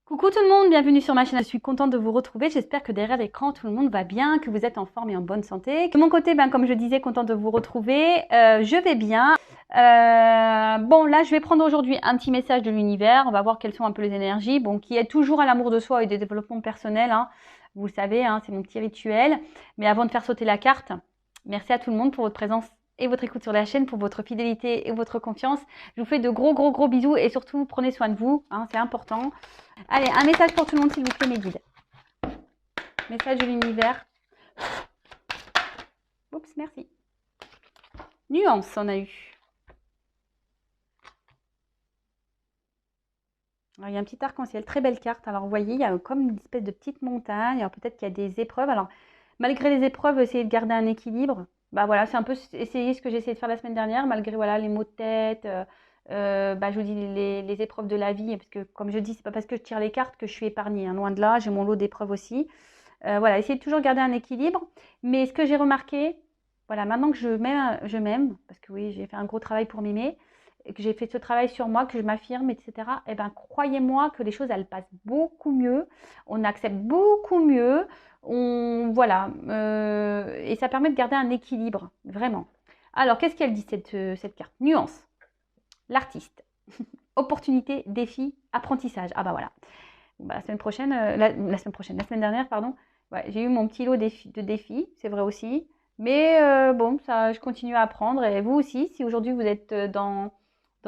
Coucou tout le monde, bienvenue sur ma chaîne, je suis contente de vous retrouver, j'espère que derrière l'écran tout le monde va bien, que vous êtes en forme et en bonne santé. De mon côté, comme je disais, contente de vous retrouver, je vais bien. Bon là je vais prendre aujourd'hui un petit message de l'univers, on va voir quelles sont un peu les énergies, bon qui est toujours à l'amour de soi et des développements personnels, hein. Vous le savez, hein, c'est mon petit rituel. Mais avant de faire sauter la carte, merci à tout le monde pour votre présence et votre écoute sur la chaîne, pour votre fidélité et votre confiance. Je vous fais de gros bisous et surtout prenez soin de vous, hein, c'est important. Allez, un message pour tout le monde s'il vous plaît mes guides. Message de l'univers. Oups, merci. Nuance, on a eu. Alors, il y a un petit arc-en-ciel, très belle carte. Alors vous voyez, il y a comme une espèce de petite montagne. Alors peut-être qu'il y a des épreuves. Alors malgré les épreuves, essayez de garder un équilibre. Bah voilà, c'est un peu essayer ce que j'ai essayé de faire la semaine dernière, malgré voilà les maux de tête. Je vous dis les épreuves de la vie, parce que comme je dis, c'est pas parce que je tire les cartes que je suis épargnée, hein, loin de là, j'ai mon lot d'épreuves aussi. Voilà, essayez de toujours garder un équilibre. Mais ce que j'ai remarqué, voilà, maintenant que je m'aime, parce que oui, j'ai fait un gros travail pour m'aimer, et que j'ai fait ce travail sur moi, que je m'affirme, etc. Eh ben, croyez-moi que les choses, elles passent beaucoup mieux. On accepte beaucoup mieux. Voilà, et ça permet de garder un équilibre, vraiment. Alors, qu'est-ce qu'elle dit cette carte? Nuance. L'artiste. Opportunité, défi, apprentissage. Ah bah voilà. La semaine prochaine, la semaine dernière, pardon, ouais, j'ai eu mon petit lot de défis, c'est vrai aussi. Mais bon, ça, je continue à apprendre. Et vous aussi, si aujourd'hui vous êtes dans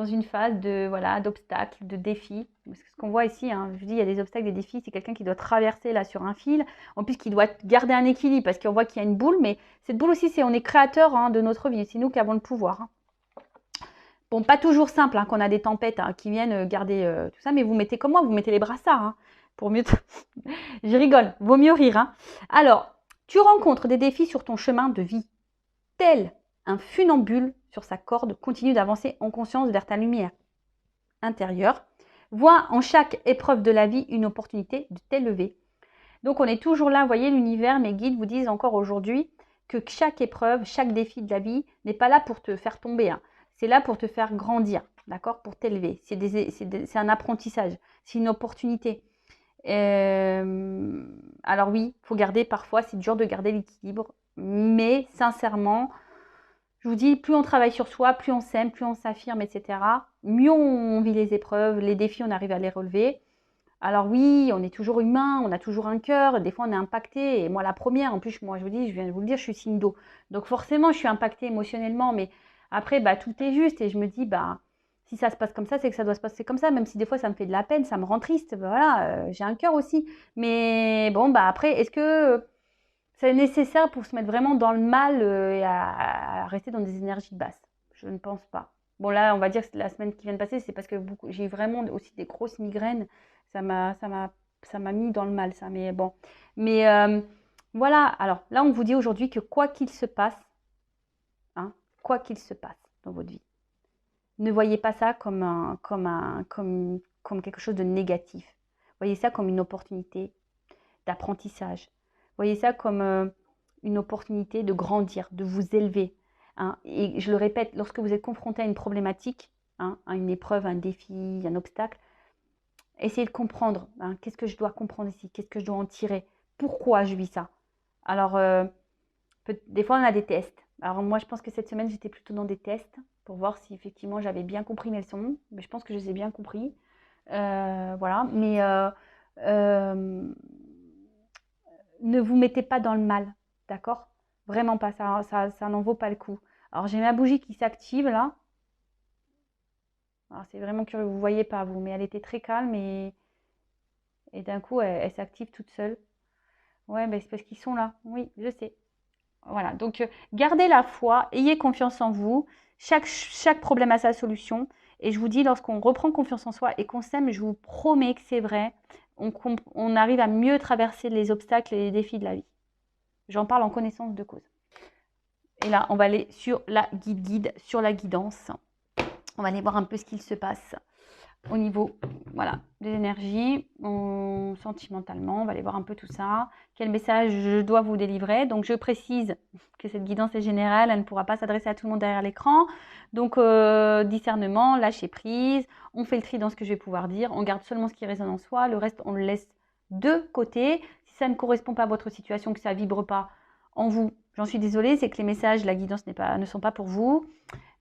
une phase de voilà d'obstacles, de défis, parce que ce qu'on voit ici, hein, je dis il y a des obstacles, des défis, c'est quelqu'un qui doit traverser là sur un fil, en plus qui doit garder un équilibre, parce qu'on voit qu'il y a une boule, mais cette boule aussi, on est créateur, hein, de notre vie, c'est nous qui avons le pouvoir, hein. Bon, pas toujours simple, hein, qu'on a des tempêtes, hein, qui viennent garder tout ça, mais vous mettez comme moi, vous mettez les brassards, hein, pour mieux... Je rigole, vaut mieux rire, hein. Alors, tu rencontres des défis sur ton chemin de vie, tel un funambule sur sa corde continue d'avancer en conscience vers ta lumière intérieure. Vois en chaque épreuve de la vie une opportunité de t'élever. Donc, on est toujours là, vous voyez, l'univers, mes guides vous disent encore aujourd'hui que chaque épreuve, chaque défi de la vie n'est pas là pour te faire tomber, hein. C'est là pour te faire grandir, d'accord, pour t'élever. C'est un apprentissage, c'est une opportunité. Alors oui, il faut garder parfois, c'est dur de garder l'équilibre, mais sincèrement, je vous dis, plus on travaille sur soi, plus on s'aime, plus on s'affirme, etc., mieux on vit les épreuves, les défis, on arrive à les relever. Alors oui, on est toujours humain, on a toujours un cœur, des fois on est impacté, et moi la première, en plus moi je vous dis, je viens de vous le dire, je suis signe d'eau. Donc forcément je suis impactée émotionnellement, mais après tout est juste et je me dis, si ça se passe comme ça, c'est que ça doit se passer comme ça, même si des fois ça me fait de la peine, ça me rend triste, voilà, j'ai un cœur aussi. Mais bon, après, est-ce que c'est nécessaire pour se mettre vraiment dans le mal et à rester dans des énergies basses? Je ne pense pas. Bon là, on va dire que la semaine qui vient de passer, c'est parce que j'ai vraiment aussi des grosses migraines. Ça m'a mis dans le mal, ça. Mais bon. Mais voilà. Alors là, on vous dit aujourd'hui que quoi qu'il se passe, hein, quoi qu'il se passe dans votre vie, ne voyez pas ça comme quelque chose de négatif. Voyez ça comme une opportunité d'apprentissage. Voyez ça comme une opportunité de grandir, de vous élever, hein. Et je le répète, lorsque vous êtes confronté à une problématique, hein, à une épreuve, un défi, un obstacle, essayez de comprendre, hein, qu'est-ce que je dois comprendre ici, qu'est-ce que je dois en tirer, pourquoi je vis ça. Alors, des fois, on a des tests. Alors, moi, je pense que cette semaine, j'étais plutôt dans des tests pour voir si effectivement j'avais bien compris mes leçons. Mais je pense que je les ai bien compris. Voilà. Mais ne vous mettez pas dans le mal, d'accord? Vraiment pas, ça n'en vaut pas le coup. Alors, j'ai ma bougie qui s'active là. Alors, c'est vraiment curieux, vous ne voyez pas vous, mais elle était très calme et d'un coup, elle s'active toute seule. Ouais, c'est parce qu'ils sont là. Oui, je sais. Voilà, donc gardez la foi, ayez confiance en vous. Chaque problème a sa solution. Et je vous dis, lorsqu'on reprend confiance en soi et qu'on s'aime, je vous promets que c'est vrai, on arrive à mieux traverser les obstacles et les défis de la vie. J'en parle en connaissance de cause. Et là, on va aller sur la guide, sur la guidance. On va aller voir un peu ce qu'il se passe au niveau, voilà, des énergies. sentimentalement, on va aller voir un peu tout ça. Quel message je dois vous délivrer? Donc, je précise que cette guidance est générale, elle ne pourra pas s'adresser à tout le monde derrière l'écran. Donc, discernement, lâcher prise, on fait le tri dans ce que je vais pouvoir dire, on garde seulement ce qui résonne en soi, le reste, on le laisse de côté. Si ça ne correspond pas à votre situation, que ça ne vibre pas en vous, j'en suis désolée, c'est que les messages, la guidance ne sont pas pour vous.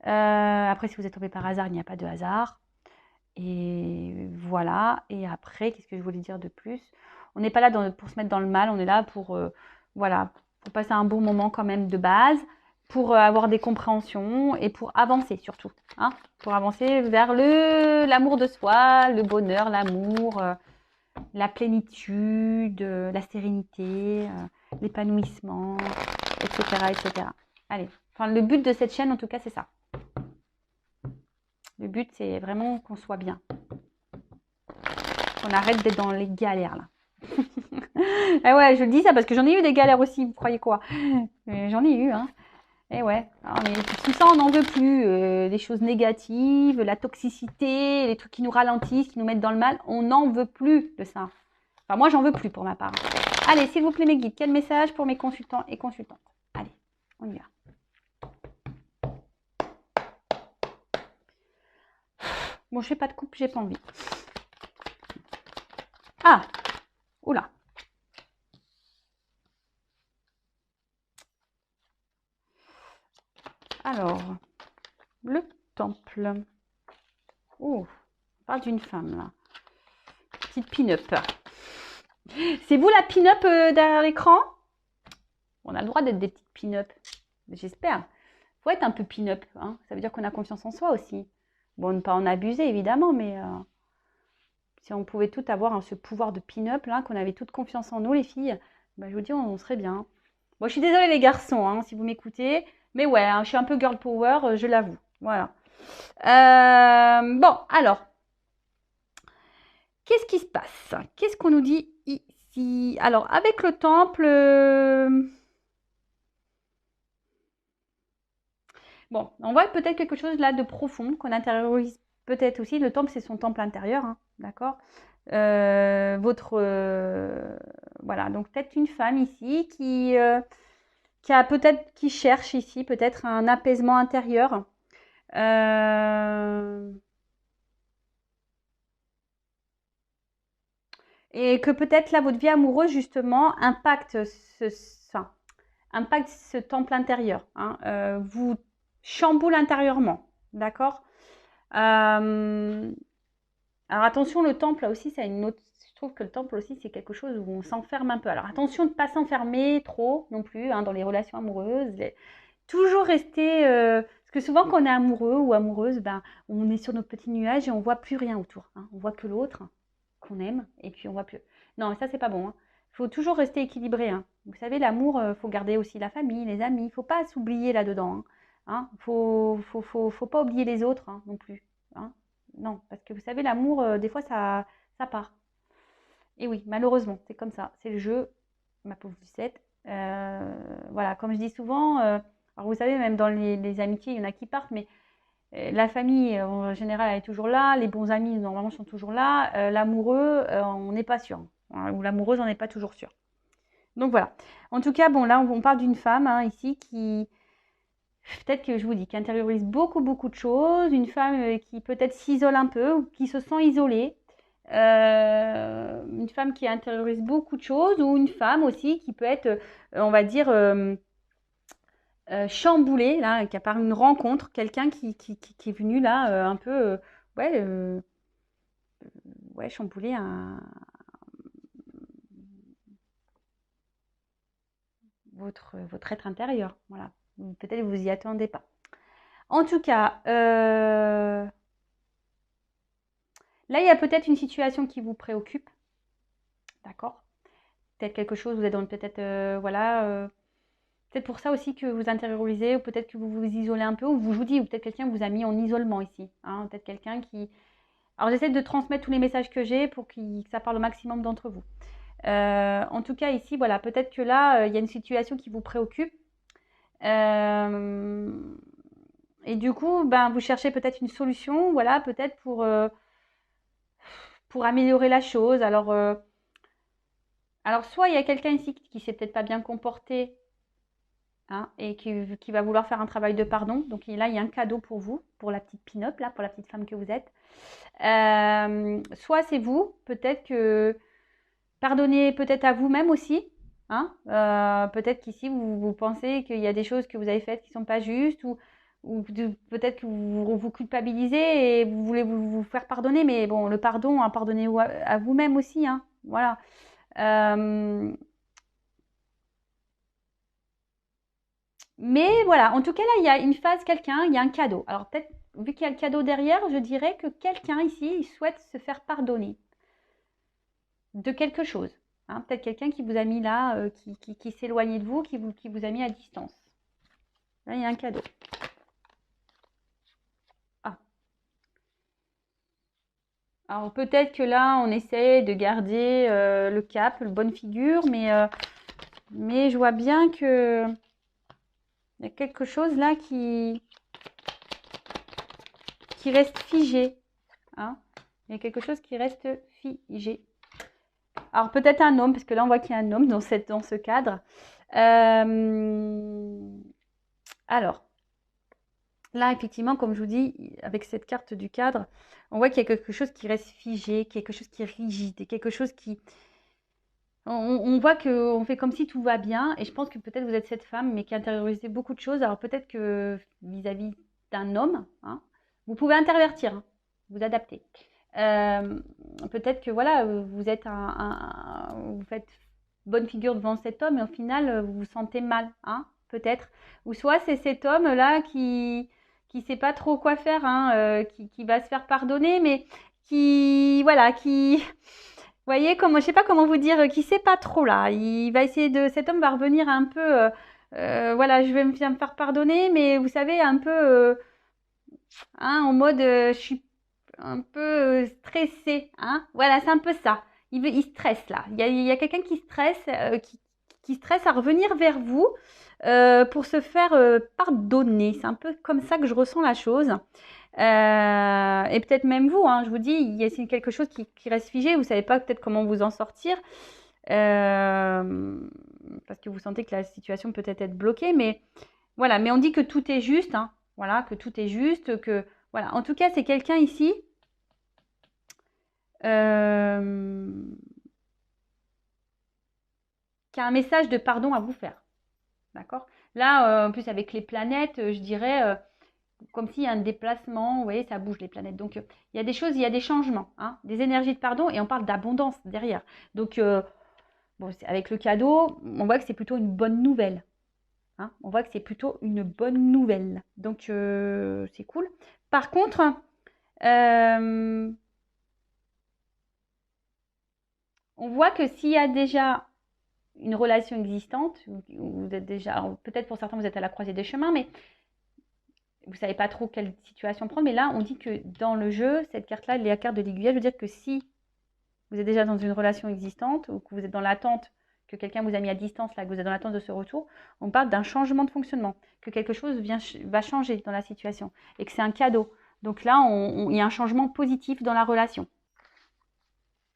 Après, si vous êtes tombé par hasard, il n'y a pas de hasard. Et voilà. Et après, qu'est-ce que je voulais dire de plus? On n'est pas là pour se mettre dans le mal, on est là pour, voilà, pour passer un bon moment quand même de base, pour avoir des compréhensions et pour avancer surtout. Hein, pour avancer vers l'amour de soi, le bonheur, l'amour, la plénitude, la sérénité, l'épanouissement, etc., etc. Allez, enfin, le but de cette chaîne, en tout cas, c'est ça. Le but, c'est vraiment qu'on soit bien. Qu'on arrête d'être dans les galères, là. Et ouais, je dis ça parce que j'en ai eu des galères aussi, vous croyez quoi? J'en ai eu, hein. Et ouais, mais tout ça, on n'en veut plus. Les choses négatives, la toxicité, les trucs qui nous ralentissent, qui nous mettent dans le mal, on n'en veut plus de ça. Enfin, moi, j'en veux plus pour ma part. Allez, s'il vous plaît, mes guides, quel message pour mes consultants et consultantes? Allez, on y va. Bon, je fais pas de coupe, j'ai pas envie. Ah! Oula! Alors, le temple. Oh, on parle d'une femme, là. Petite pin-up. C'est vous la pin-up derrière l'écran? On a le droit d'être des petites pin-up. J'espère. Faut être un peu pin-up. Hein. Ça veut dire qu'on a confiance en soi aussi. Bon, ne pas en abuser, évidemment, mais si on pouvait tout avoir ce pouvoir de pin-up, là, qu'on avait toute confiance en nous, les filles, bah, je vous dis, on serait bien. Bon, je suis désolée, les garçons, hein, si vous m'écoutez. Mais ouais, hein, je suis un peu girl power, je l'avoue. Voilà. Bon, alors. Qu'est-ce qui se passe? Qu'est-ce qu'on nous dit ici? Alors, avec le temple... Bon, on voit peut-être quelque chose là de profond qu'on intériorise peut-être aussi. Le temple, c'est son temple intérieur, hein, d'accord? Voilà, donc peut-être une femme ici qui cherche ici peut-être un apaisement intérieur. Et que peut-être là, votre vie amoureuse, justement, impacte ce temple intérieur. Hein, vous chamboule intérieurement. D'accord. Alors attention, le temple, là aussi, c'est une autre. Je trouve que le temple aussi, c'est quelque chose où on s'enferme un peu. Alors attention de ne pas s'enfermer trop non plus hein, dans les relations amoureuses. Toujours rester. Parce que souvent, quand on est amoureux ou amoureuse, ben, on est sur nos petits nuages et on voit plus rien autour. Hein. On voit que l'autre qu'on aime et puis on voit plus. Non, ça, c'est pas bon. Hein. Faut toujours rester équilibré. Hein. Vous savez, l'amour, faut garder aussi la famille, les amis. Il faut pas s'oublier là-dedans. Hein. Faut pas oublier les autres hein, non plus. Hein. Non, parce que vous savez, l'amour, des fois, ça part. Et oui, malheureusement, c'est comme ça. C'est le jeu, ma pauvre Lucette. Voilà, comme je dis souvent, alors vous savez, même dans les amitiés, il y en a qui partent, mais la famille, en général, elle est toujours là. Les bons amis, normalement, sont toujours là. L'amoureux, on n'est pas sûr. Hein, ou l'amoureuse, on n'est pas toujours sûr. Donc voilà. En tout cas, bon, là, on parle d'une femme hein, ici qui, peut-être que je vous dis, qui intériorise beaucoup, beaucoup de choses. Une femme qui peut-être s'isole un peu ou qui se sent isolée. Une femme qui intériorise beaucoup de choses ou une femme aussi qui peut être, on va dire, chamboulée, là, qui a par une rencontre, quelqu'un qui est venu là un peu, ouais, ouais, chambouler votre être intérieur. Voilà. Peut-être vous y attendez pas. En tout cas, là, il y a peut-être une situation qui vous préoccupe. D'accord? Peut-être quelque chose, vous êtes dans peut-être, voilà, peut-être pour ça aussi que vous intériorisez, ou peut-être que vous vous isolez un peu, ou vous dis, ou peut-être quelqu'un vous a mis en isolement ici. Hein, peut-être quelqu'un qui... Alors j'essaie de transmettre tous les messages que j'ai pour que ça parle au maximum d'entre vous. En tout cas ici, voilà, peut-être que là, il y a une situation qui vous préoccupe. Et du coup, ben, vous cherchez peut-être une solution, voilà, peut-être pour améliorer la chose. Alors soit il y a quelqu'un ici qui s'est peut-être pas bien comporté, hein, et qui va vouloir faire un travail de pardon. Donc là, il y a un cadeau pour vous, pour la petite pin-up, là, pour la petite femme que vous êtes. Soit c'est vous, peut-être que pardonnez peut-être à vous-même aussi. Hein, peut-être qu'ici, vous pensez qu'il y a des choses que vous avez faites qui ne sont pas justes, ou peut-être que vous culpabilisez et vous voulez vous faire pardonner. Mais bon, le pardon, hein, pardonnez à vous-même aussi. Hein, voilà. Mais voilà, en tout cas, là, il y a une phase, quelqu'un, il y a un cadeau. Alors peut-être, vu qu'il y a le cadeau derrière, je dirais que quelqu'un ici, il souhaite se faire pardonner de quelque chose. Hein, peut-être quelqu'un qui vous a mis là, qui s'éloignait de vous, qui vous a mis à distance. Là, il y a un cadeau. Ah. Alors peut-être que là, on essaie de garder le cap, le bonne figure, mais je vois bien que il y a quelque chose là qui reste figé. Hein. Il y a quelque chose qui reste figé. Alors peut-être un homme, parce que là on voit qu'il y a un homme dans ce cadre. Alors, là effectivement, comme je vous dis, avec cette carte du cadre, on voit qu'il y a quelque chose qui reste figé, quelque chose qui est rigide, quelque chose qui... On voit qu'on fait comme si tout va bien, et je pense que peut-être vous êtes cette femme, mais qui a intériorisé beaucoup de choses. Alors peut-être que vis-à-vis d'un homme, hein, vous pouvez intervertir, hein, vous adapter. Peut-être que voilà, vous êtes vous faites bonne figure devant cet homme et au final vous vous sentez mal, hein, peut-être. Ou soit c'est cet homme-là qui sait pas trop quoi faire, hein, qui va se faire pardonner, mais voilà, vous voyez, je sais pas comment vous dire, qui sait pas trop là. Il va essayer cet homme va revenir un peu, voilà, je vais me faire pardonner, mais vous savez, un peu, hein, en mode, je suis un peu stressée, hein. Voilà, c'est un peu ça. Il stresse là. Il y a quelqu'un qui stresse, qui stresse à revenir vers vous pour se faire pardonner. C'est un peu comme ça que je ressens la chose. Et peut-être même vous, hein, je vous dis, il y a quelque chose qui reste figé. Vous ne savez pas peut-être comment vous en sortir parce que vous sentez que la situation peut être bloquée. Mais voilà, mais on dit que tout est juste. Hein, voilà, que tout est juste. Voilà. En tout cas, c'est quelqu'un ici qui a un message de pardon à vous faire. D'accord. Là, en plus, avec les planètes, je dirais, comme s'il y a un déplacement, vous voyez, ça bouge les planètes. Donc, il y a des choses, il y a des changements, hein, des énergies de pardon, et on parle d'abondance derrière. Donc, bon, avec le cadeau, on voit que c'est plutôt une bonne nouvelle. Hein, on voit que c'est plutôt une bonne nouvelle. Donc, c'est cool. Par contre, on voit que s'il y a déjà une relation existante, vous êtes déjà, peut-être pour certains vous êtes à la croisée des chemins, mais vous ne savez pas trop quelle situation prendre. Mais là, on dit que dans le jeu, cette carte-là, la carte de l'aiguillage, veut dire que si vous êtes déjà dans une relation existante ou que vous êtes dans l'attente, que quelqu'un vous a mis à distance, là, que vous êtes dans l'attente de ce retour, on parle d'un changement de fonctionnement, que quelque chose va changer dans la situation et que c'est un cadeau. Donc là, il y a un changement positif dans la relation.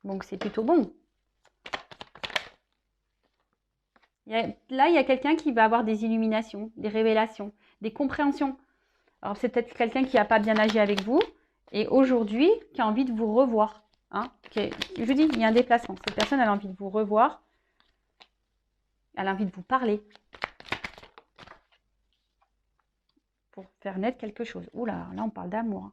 Donc c'est plutôt bon. Là, il y a quelqu'un qui va avoir des illuminations, des révélations, des compréhensions. Alors, c'est peut-être quelqu'un qui n'a pas bien agi avec vous et aujourd'hui qui a envie de vous revoir. Hein, je vous dis, il y a un déplacement. Cette personne, elle a envie de vous revoir. Elle a envie de vous parler. Pour faire naître quelque chose. Oula, là, on parle d'amour.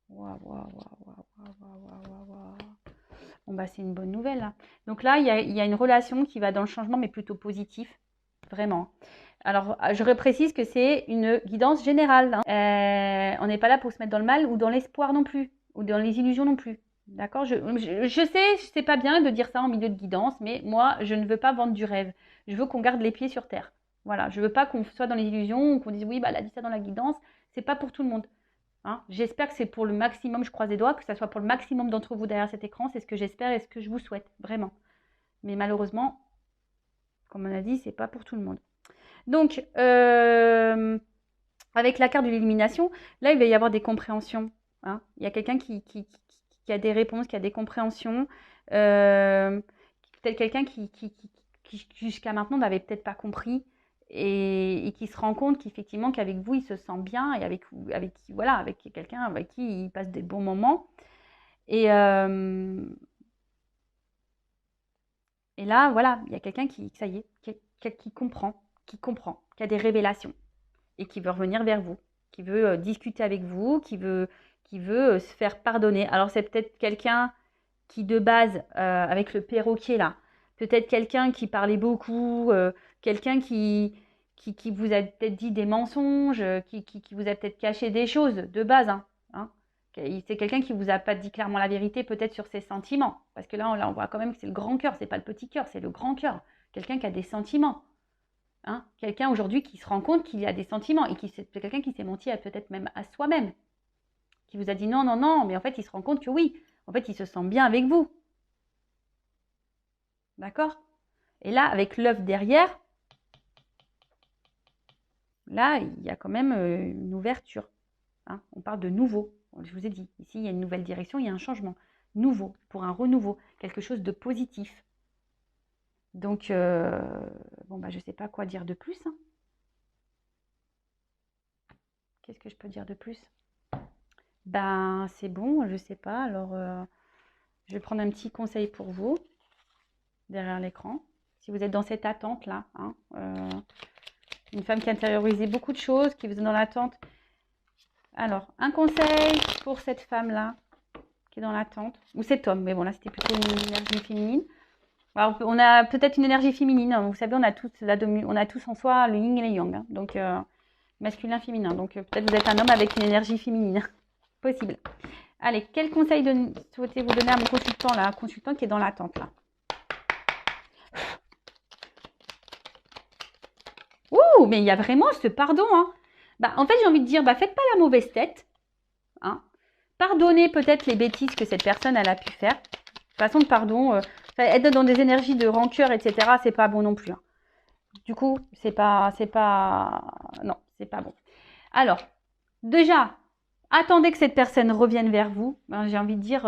Waouh, waouh, waouh, waouh, waouh. Bon, bah, c'est une bonne nouvelle. Là. Donc là, il y a une relation qui va dans le changement, mais plutôt positif. Vraiment. Alors, je précise que c'est une guidance générale. Hein. On n'est pas là pour se mettre dans le mal ou dans l'espoir non plus, ou dans les illusions non plus. D'accord, je sais, c'est pas bien de dire ça en milieu de guidance, mais moi, je ne veux pas vendre du rêve. Je veux qu'on garde les pieds sur terre. Voilà, je veux pas qu'on soit dans les illusions ou qu'on dise oui, bah elle a dit ça dans la guidance. C'est pas pour tout le monde. Hein. J'espère que c'est pour le maximum, je croise les doigts, que ça soit pour le maximum d'entre vous derrière cet écran. C'est ce que j'espère et ce que je vous souhaite, vraiment. Mais malheureusement, comme on a dit, c'est pas pour tout le monde. Donc, Avec la carte de l'illumination, là, il va y avoir des compréhensions. Hein. Il y a quelqu'un qui a des réponses, qui a des compréhensions. Euh, Peut-être quelqu'un qui jusqu'à maintenant n'avait peut-être pas compris et qui se rend compte qu'effectivement qu'avec vous, il se sent bien et voilà, avec quelqu'un avec qui il passe des bons moments. Et, euh, et là, voilà, il y a quelqu'un ça y est, qui comprend, qui a des révélations et qui veut revenir vers vous, qui veut discuter avec vous, qui veut se faire pardonner. Alors c'est peut-être quelqu'un qui de base, avec le perroquet là, peut-être quelqu'un qui parlait beaucoup, quelqu'un qui vous a peut-être dit des mensonges, qui vous a peut-être caché des choses de base. Hein. C'est quelqu'un qui vous a pas dit clairement la vérité peut-être sur ses sentiments. Parce que là, on voit quand même que c'est le grand cœur, c'est pas le petit cœur, c'est le grand cœur. Quelqu'un qui a des sentiments. Hein. Quelqu'un aujourd'hui qui se rend compte qu'il y a des sentiments et c'est quelqu'un qui s'est menti peut-être même à soi-même. Qui vous a dit non, non, non, mais en fait, il se rend compte que oui, en fait, il se sent bien avec vous. D'accord? Et là, avec l'œuf derrière, là, il y a quand même une ouverture. Hein. On parle de nouveau. Je vous ai dit, ici, il y a une nouvelle direction, il y a un changement. Nouveau, pour un renouveau, quelque chose de positif. Donc, bon, bah, je ne sais pas quoi dire de plus. Hein. Qu'est-ce que je peux dire de plus? Ben, c'est bon, je ne sais pas. Alors, je vais prendre un petit conseil pour vous, derrière l'écran. Si vous êtes dans cette attente-là, hein, une femme qui a intériorisé beaucoup de choses, qui vous est dans l'attente. Alors, un conseil pour cette femme-là, qui est dans l'attente, ou cet homme, mais bon, là, c'était plutôt une énergie féminine. Alors, on a peut-être une énergie féminine, hein. Vous savez, on a tous en soi le yin et le yang, hein. Donc, masculin, féminin. Donc, peut-être vous êtes un homme avec une énergie féminine. Possible. Allez, quel conseil souhaitez-vous donner à mon consultant, là, un consultant qui est dans l'attente, là? Ouh, mais il y a vraiment ce pardon, hein. Bah, en fait, j'ai envie de dire, bah, faites pas la mauvaise tête, hein. Pardonnez peut-être les bêtises que cette personne elle a pu faire. Façon de pardon, être dans des énergies de rancœur, etc., c'est pas bon non plus. Hein. Du coup, non, c'est pas bon. Alors, déjà, attendez que cette personne revienne vers vous. Ben, j'ai envie de dire,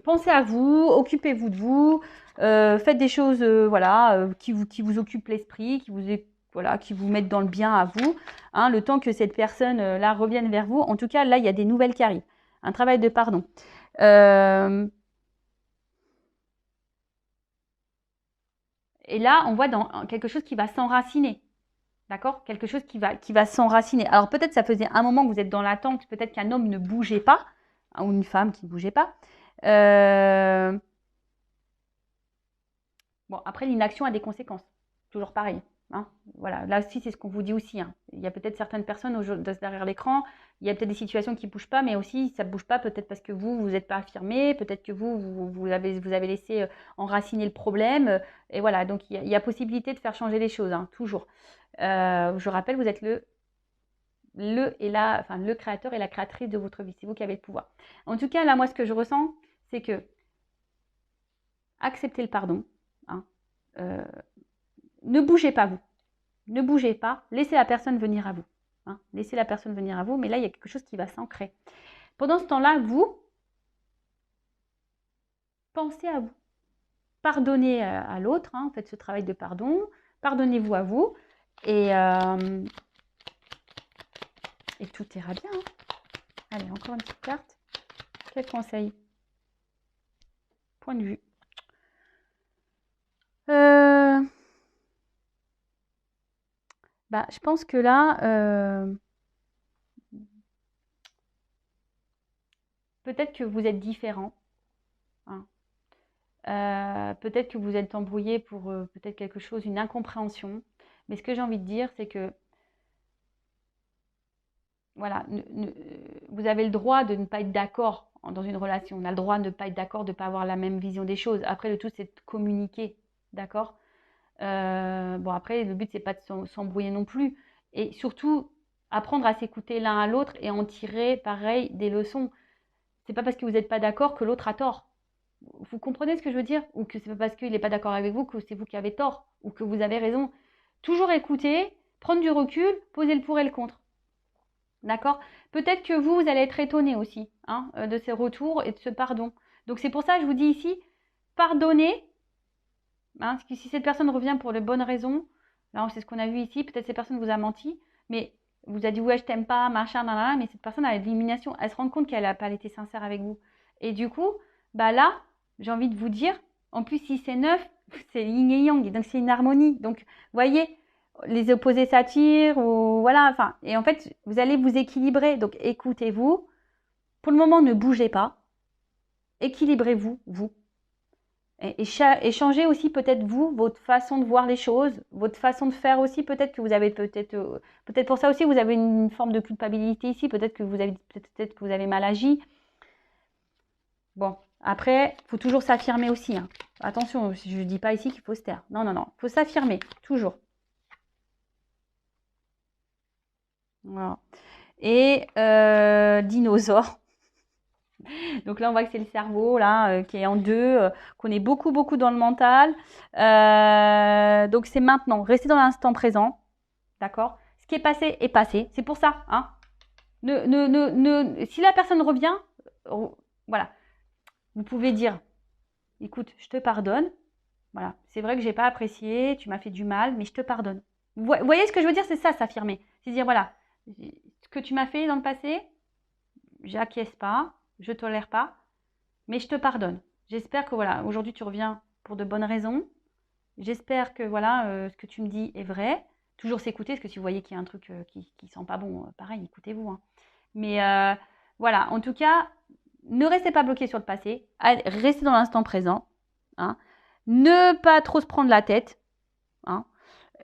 pensez à vous, occupez-vous de vous, faites des choses, voilà, qui vous occupent l'esprit, qui vous mettent dans le bien à vous. Hein, le temps que cette personne là revienne vers vous. En tout cas, là, il y a des nouvelles qui arrivent. Un travail de pardon. Et là, on voit dans quelque chose qui va s'enraciner. D'accord? Quelque chose qui va s'enraciner. Alors peut-être ça faisait un moment que vous êtes dans l'attente, peut-être qu'un homme ne bougeait pas, hein, ou une femme qui ne bougeait pas. Bon, après, l'inaction a des conséquences. Toujours pareil. Hein. Voilà, là aussi, c'est ce qu'on vous dit aussi. Hein. Il y a peut-être certaines personnes derrière l'écran, il y a peut-être des situations qui ne bougent pas, mais aussi, ça ne bouge pas peut-être parce que vous n'êtes pas affirmé, peut-être que vous avez laissé enraciner le problème. Et voilà, donc il y a possibilité de faire changer les choses, hein, toujours. Je rappelle, vous êtes le créateur et la créatrice de votre vie. C'est vous qui avez le pouvoir. En tout cas, là, moi, ce que je ressens, c'est que acceptez le pardon. Hein, ne bougez pas, vous. Ne bougez pas. Laissez la personne venir à vous. Hein, laissez la personne venir à vous. Mais là, il y a quelque chose qui va s'ancrer. Pendant ce temps-là, vous, pensez à vous. Pardonnez à l'autre. Hein, faites ce travail de pardon. Pardonnez-vous à vous. Et tout ira bien. Hein. Allez, encore une petite carte. Quel conseil? Point de vue. Bah, je pense que là, peut-être que vous êtes différent. Hein. Peut-être que vous êtes embrouillé pour peut-être quelque chose, une incompréhension. Mais ce que j'ai envie de dire, c'est que voilà, vous avez le droit de ne pas être d'accord dans une relation. On a le droit de ne pas être d'accord, de ne pas avoir la même vision des choses. Après, le tout, c'est de communiquer. D'accord? Bon, après, le but, c'est pas de s'embrouiller non plus. Et surtout, apprendre à s'écouter l'un à l'autre et en tirer, pareil, des leçons. C'est pas parce que vous n'êtes pas d'accord que l'autre a tort. Vous comprenez ce que je veux dire? Ou que c'est pas parce qu'il n'est pas d'accord avec vous que c'est vous qui avez tort ou que vous avez raison. Toujours écouter, Prendre du recul, poser le pour et le contre. D'accord? Peut-être que vous allez être étonné aussi hein, de ces retours et de ce pardon. Donc c'est pour ça que je vous dis ici, pardonnez. Hein, parce que si cette personne revient pour les bonnes raisons, là c'est ce qu'on a vu ici, peut-être cette personne vous a menti, mais vous a dit ouais je t'aime pas, machin, nanana, mais cette personne a l'élimination, elle se rend compte qu'elle n'a pas été sincère avec vous. Et du coup, bah là, j'ai envie de vous dire, en plus si c'est neuf, c'est yin et yang, donc c'est une harmonie. Donc, voyez, les opposés s'attirent, ou voilà, enfin, et en fait, vous allez vous équilibrer. Donc, écoutez-vous. Pour le moment, ne bougez pas. Équilibrez-vous, vous. Et changez aussi peut-être vous, votre façon de voir les choses, votre façon de faire aussi. Peut-être que vous avez peut-être pour ça aussi vous avez une forme de culpabilité ici. Peut-être que vous avez mal agi. Bon, après, il faut toujours s'affirmer aussi. Hein. Attention, je ne dis pas ici qu'il faut se taire. Non, non, non. Il faut s'affirmer, toujours. Voilà. Et dinosaure. Donc là, on voit que c'est le cerveau là qui est en deux, qu'on est beaucoup, beaucoup dans le mental. Donc c'est maintenant. Restez dans l'instant présent. D'accord? Ce qui est passé est passé. C'est pour ça. Hein? Si la personne revient, voilà. Vous pouvez dire, écoute, je te pardonne. Voilà. C'est vrai que j'ai pas apprécié, tu m'as fait du mal, mais je te pardonne. Vous voyez ce que je veux dire? C'est ça, s'affirmer. C'est dire, voilà, ce que tu m'as fait dans le passé, j'acquiesce pas, je tolère pas, mais je te pardonne. J'espère que voilà, aujourd'hui tu reviens pour de bonnes raisons. J'espère que voilà, ce que tu me dis est vrai. Toujours s'écouter, parce que si vous voyez qu'il y a un truc qui sent pas bon, pareil, écoutez-vous. Hein. Mais voilà, en tout cas, ne restez pas bloqué sur le passé. Restez dans l'instant présent. Hein. Ne pas trop se prendre la tête. Hein.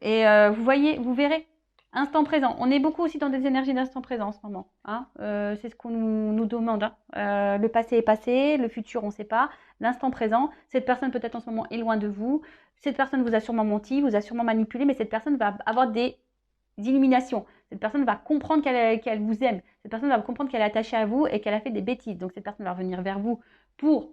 Et vous voyez, vous verrez, instant présent. On est beaucoup aussi dans des énergies d'instant présent en ce moment. Hein. C'est ce qu'on nous demande. Hein. Le passé est passé, le futur on ne sait pas. L'instant présent, cette personne peut-être en ce moment est loin de vous. Cette personne vous a sûrement menti, vous a sûrement manipulé, mais cette personne va avoir des illuminations. Cette personne va comprendre qu'elle vous aime. Cette personne va comprendre qu'elle est attachée à vous et qu'elle a fait des bêtises. Donc cette personne va revenir vers vous pour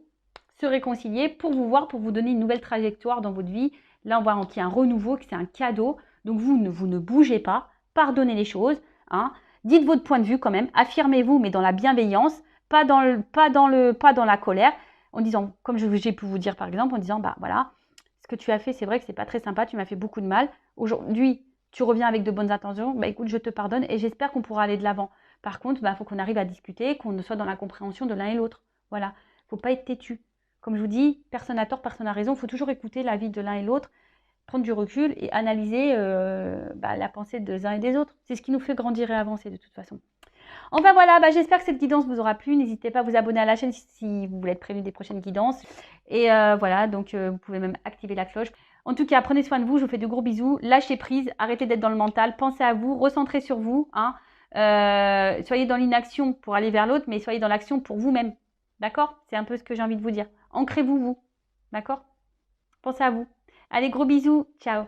se réconcilier, pour vous voir, pour vous donner une nouvelle trajectoire dans votre vie. Là, on voit qu'il y a un renouveau, que c'est un cadeau. Donc vous ne bougez pas, pardonnez les choses. Hein. Dites votre point de vue quand même, affirmez-vous, mais dans la bienveillance, pas dans la colère, en disant, comme j'ai pu vous dire par exemple, en disant, bah voilà, ce que tu as fait, c'est vrai que c'est pas très sympa, tu m'as fait beaucoup de mal. Aujourd'hui, tu reviens avec de bonnes intentions, bah écoute, je te pardonne et j'espère qu'on pourra aller de l'avant. Par contre, bah faut qu'on arrive à discuter, qu'on soit dans la compréhension de l'un et l'autre. Voilà, faut pas être têtu. Comme je vous dis, personne n'a tort, personne n'a raison. Il faut toujours écouter l'avis de l'un et l'autre, prendre du recul et analyser la pensée des uns et des autres. C'est ce qui nous fait grandir et avancer de toute façon. Enfin voilà, j'espère que cette guidance vous aura plu. N'hésitez pas à vous abonner à la chaîne si vous voulez être prévenu des prochaines guidances. Et voilà, donc vous pouvez même activer la cloche. En tout cas, prenez soin de vous. Je vous fais de gros bisous. Lâchez prise, arrêtez d'être dans le mental. Pensez à vous, recentrez sur vous. Hein. Soyez dans l'inaction pour aller vers l'autre, mais soyez dans l'action pour vous-même. D'accord? C'est un peu ce que j'ai envie de vous dire. Ancrez-vous, vous. D'accord? Pensez à vous. Allez, gros bisous. Ciao.